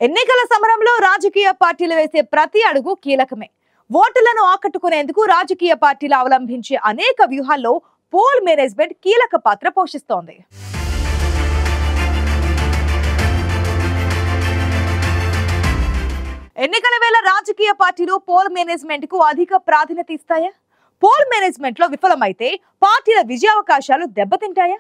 ఎన్నికల సమరంలో రాజకీయ పార్టీలు వేసే ప్రతి అడుగు కీలకమే. ఓటులను ఆకట్టుకునేందుకు రాజకీయ పార్టీలు అవలంబించే అనేక వ్యూహాల్లో పోల్ మేనేజ్మెంట్ కీలక పాత్ర పోషిస్తోంది. ఎన్నికల వేళ రాజకీయ పార్టీలు పోల్ మేనేజ్మెంట్ కు అధిక ప్రాధాన్యత ఇస్తాయా? పోల్ మేనేజ్మెంట్ లో విఫలమైతే పార్టీల విజయావకాశాలు దెబ్బతింటాయా?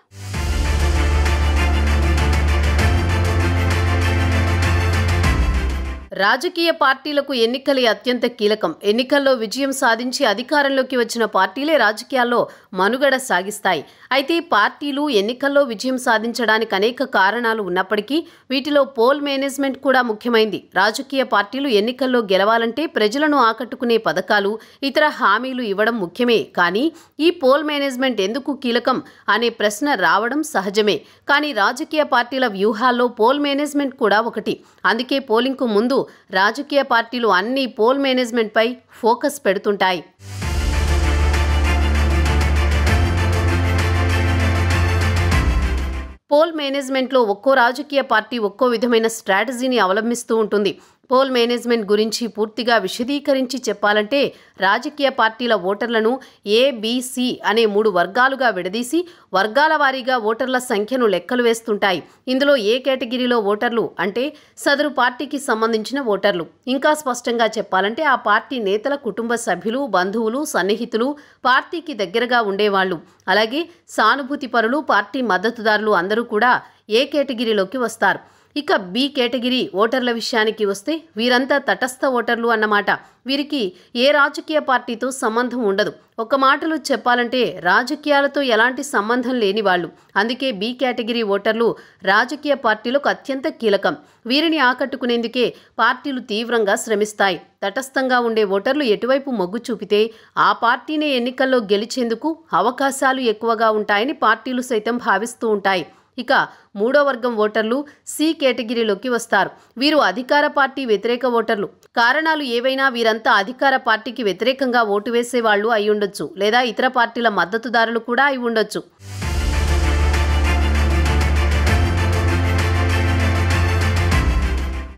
రాజకీయ పార్టీలకు ఎన్నికలే అత్యంత కీలకం. ఎన్నికల్లో విజయం సాధించి అధికారంలోకి వచ్చిన పార్టీలే రాజకీయాల్లో మనుగడ సాగిస్తాయి. అయితే పార్టీలు ఎన్నికల్లో విజయం సాధించడానికి అనేక కారణాలు ఉన్నప్పటికీ వీటిలో పోల్ మేనేజ్మెంట్ కూడా ముఖ్యమైంది. రాజకీయ పార్టీలు ఎన్నికల్లో గెలవాలంటే ప్రజలను ఆకట్టుకునే పథకాలు, ఇతర హామీలు ఇవ్వడం ముఖ్యమే. కానీ ఈ పోల్ మేనేజ్మెంట్ ఎందుకు కీలకం అనే ప్రశ్న రావడం సహజమే. కానీ రాజకీయ పార్టీల వ్యూహాల్లో పోల్ మేనేజ్మెంట్ కూడా ఒకటి. అందుకే పోలింగ్కు ముందు రాజకీయ పార్టీలు అన్ని పోల్ మేనేజ్మెంట్ పై ఫోకస్ పెడుతుంటాయి. పోల్ మేనేజ్మెంట్లో ఒక్కో రాజకీయ పార్టీ ఒక్కో విధమైన స్ట్రాటజీని అవలంబిస్తూ ఉంటుంది. పోల్ మేనేజ్మెంట్ గురించి పూర్తిగా విశదీకరించి చెప్పాలంటే రాజకీయ పార్టీల ఓటర్లను ఏబిసి అనే 3 వర్గాలుగా విడదీసి వర్గాల వారీగా ఓటర్ల సంఖ్యను లెక్కలు వేస్తుంటాయి. ఇందులో ఏ కేటగిరీలో ఓటర్లు అంటే సదరు పార్టీకి సంబంధించిన ఓటర్లు. ఇంకా స్పష్టంగా చెప్పాలంటే ఆ పార్టీ నేతల కుటుంబ సభ్యులు, బంధువులు, సన్నిహితులు, పార్టీకి దగ్గరగా ఉండేవాళ్లు, అలాగే సానుభూతి పరులు, పార్టీ మద్దతుదారులు అందరూ కూడా ఏ కేటగిరీలోకి వస్తారు. ఇక బి కేటగిరీ ఓటర్ల విషయానికి వస్తే వీరంతా తటస్థ ఓటర్లు అన్నమాట. వీరికి ఏ రాజకీయ పార్టీతో సంబంధం ఉండదు. ఒక మాటలో చెప్పాలంటే రాజకీయాలతో ఎలాంటి సంబంధం లేని వాళ్ళు. అందుకే బి కేటగిరీ ఓటర్లు రాజకీయ పార్టీలకు అత్యంత కీలకం. వీరిని ఆకట్టుకునేందుకే పార్టీలు తీవ్రంగా శ్రమిస్తాయి. తటస్థంగా ఉండే ఓటర్లు ఎటువైపు మొగ్గు చూపితే ఆ పార్టీనే ఎన్నికల్లో గెలిచేందుకు అవకాశాలు ఎక్కువగా ఉంటాయని పార్టీలు సైతం భావిస్తూ ఉంటాయి. ఇక 3వ వర్గం ఓటర్లు సి కేటగిరీలోకి వస్తారు. వీరు అధికార పార్టీ వ్యతిరేక ఓటర్లు. కారణాలు ఏవైనా వీరంతా అధికార పార్టీకి వ్యతిరేకంగా ఓటు వేసేవాళ్లు అయి ఉండొచ్చు, లేదా ఇతర పార్టీల మద్దతుదారులు కూడా అయి ఉండొచ్చు.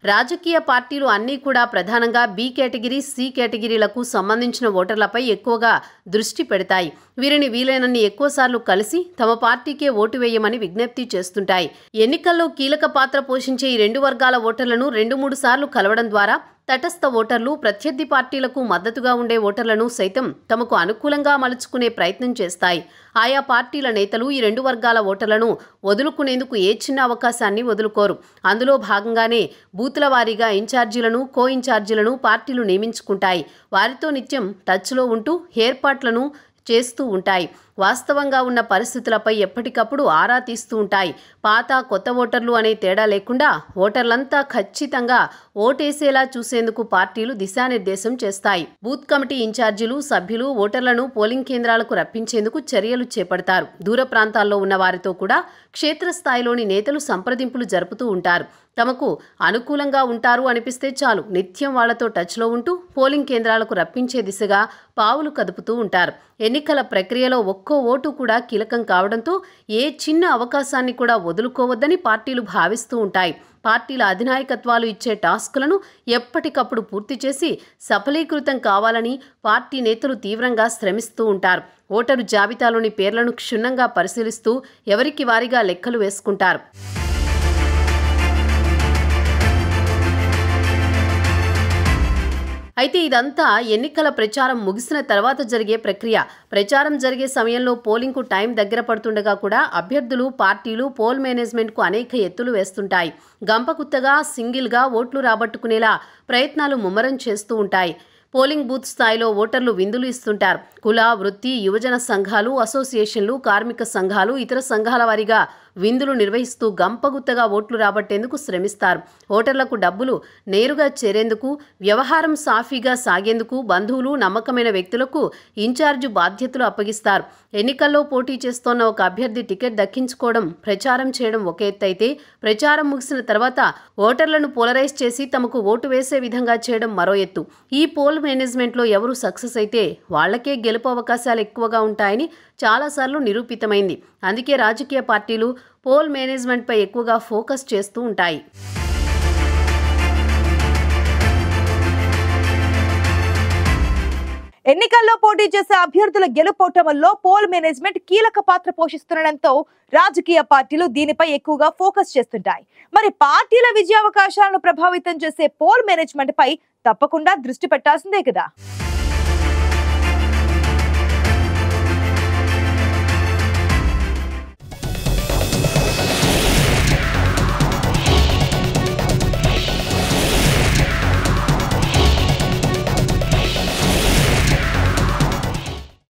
రాజకీయ పార్టీలు అన్నీ కూడా ప్రధానంగా బి కేటగిరీ, సి కేటగిరీలకు సంబంధించిన ఓటర్లపై ఎక్కువగా దృష్టి పెడతాయి. వీరిని వీలైనన్ని ఎక్కువసార్లు కలిసి తమ పార్టీకే ఓటు వేయమని విజ్ఞప్తి చేస్తుంటాయి. ఎన్నికల్లో కీలక పాత్ర పోషించే ఈ 2 వర్గాల ఓటర్లను 2-3 సార్లు కలవడం ద్వారా తటస్థ ఓటర్లు ప్రత్యర్థి పార్టీలకు మద్దతుగా ఉండే ఓటర్లను సైతం తమకు అనుకూలంగా మలుచుకునే ప్రయత్నం చేస్తాయి. ఆయా పార్టీల నేతలు ఈ 2 వర్గాల ఓటర్లను వదులుకునేందుకు ఏ చిన్న అవకాశాన్ని వదులుకోరు. అందులో భాగంగానే బూతుల వారీగా ఇన్ఛార్జీలను, కో ఇన్ఛార్జీలను పార్టీలు నియమించుకుంటాయి. వారితో నిత్యం టచ్లో ఉంటూ ఏర్పాట్లను చేస్తూ ఉంటాయి. వాస్తవంగా ఉన్న పరిస్థితులపై ఎప్పటికప్పుడు ఆరా తీస్తూ ఉంటాయి. పాత కొత్త ఓటర్లు అనే తేడా లేకుండా ఓటర్లంతా ఖచ్చితంగా ఓటేసేలా చూసేందుకు పార్టీలు దిశానిర్దేశం చేస్తాయి. బూత్ కమిటీ ఇన్ఛార్జీలు, సభ్యులు ఓటర్లను పోలింగ్ కేంద్రాలకు రప్పించేందుకు చర్యలు చేపడతారు. దూర ప్రాంతాల్లో ఉన్న వారితో కూడా క్షేత్రస్థాయిలోని నేతలు సంప్రదింపులు జరుపుతూ ఉంటారు. తమకు అనుకూలంగా ఉంటారు అనిపిస్తే చాలు నిత్యం వాళ్లతో టచ్లో ఉంటూ పోలింగ్ కేంద్రాలకు రప్పించే దిశగా పావులు కదుపుతూ ఉంటారు. ఎన్నికల ప్రక్రియలో ఒక్కో ఓటు కూడా కీలకం కావడంతో ఏ చిన్న అవకాశాన్ని కూడా వదులుకోవద్దని పార్టీలు భావిస్తూ ఉంటాయి. పార్టీల అధినాయకత్వాలు ఇచ్చే టాస్కులను ఎప్పటికప్పుడు పూర్తి చేసి సఫలీకృతం కావాలని పార్టీ నేతలు తీవ్రంగా శ్రమిస్తూ ఉంటారు. ఓటరు జాబితాలోని పేర్లను క్షుణ్ణంగా పరిశీలిస్తూ ఎవరికి వారిగా లెక్కలు వేసుకుంటారు. అయితే ఇదంతా ఎన్నికల ప్రచారం ముగిసిన తర్వాత జరిగే ప్రక్రియ. ప్రచారం జరిగే సమయంలో పోలింగ్కు టైం దగ్గర పడుతుండగా కూడా అభ్యర్థులు, పార్టీలు పోల్ మేనేజ్మెంట్కు అనేక ఎత్తులు వేస్తుంటాయి. గంపగుత్తగా, సింగిల్గా ఓట్లు రాబట్టుకునేలా ప్రయత్నాలు ముమ్మరం చేస్తూ ఉంటాయి. పోలింగ్ బూత్ స్థాయిలో ఓటర్లు విందులు ఇస్తుంటారు. కుల, వృత్తి, యువజన సంఘాలు, అసోసియేషన్లు, కార్మిక సంఘాలు, ఇతర సంఘాల వారీగా విందులు నిర్వహిస్తూ గంపగుత్తగా ఓట్లు రాబట్టేందుకు శ్రమిస్తారు. ఓటర్లకు డబ్బులు నేరుగా చేరేందుకు, వ్యవహారం సాఫీగా సాగేందుకు బంధువులు, నమ్మకమైన వ్యక్తులకు ఇన్ఛార్జు బాధ్యతలు అప్పగిస్తారు. ఎన్నికల్లో పోటీ చేస్తోన్న ఒక అభ్యర్థి టికెట్ దక్కించుకోవడం, ప్రచారం చేయడం ఒక ఎత్తైతే ప్రచారం ముగిసిన తర్వాత ఓటర్లను పోలరైజ్ చేసి తమకు ఓటు వేసే విధంగా చేయడం మరో ఎత్తు. ఈ పోల్ మేనేజ్మెంట్లో ఎవరు సక్సెస్ అయితే వాళ్లకే గెలుపు అవకాశాలు ఎక్కువగా ఉంటాయని చాలాసార్లు నిరూపితమైంది. అందుకే రాజకీయ పార్టీలు పోల్ మేనేజ్మెంట్పై ఎక్కువగా ఫోకస్ చేస్తూ ఉంటాయి. ఎన్నికల్లో పోటీ చేసే అభ్యర్థుల గెలుపోటముల్లో పోల్ మేనేజ్మెంట్ కీలక పాత్ర పోషిస్తుండటంతో రాజకీయ పార్టీలు దీనిపై ఎక్కువగా ఫోకస్ చేస్తుంటాయి. మరి పార్టీల విజయావకాశాలను ప్రభావితం చేసే పోల్ మేనేజ్మెంట్ పై తప్పకుండా దృష్టి పెట్టాల్సిందే కదా.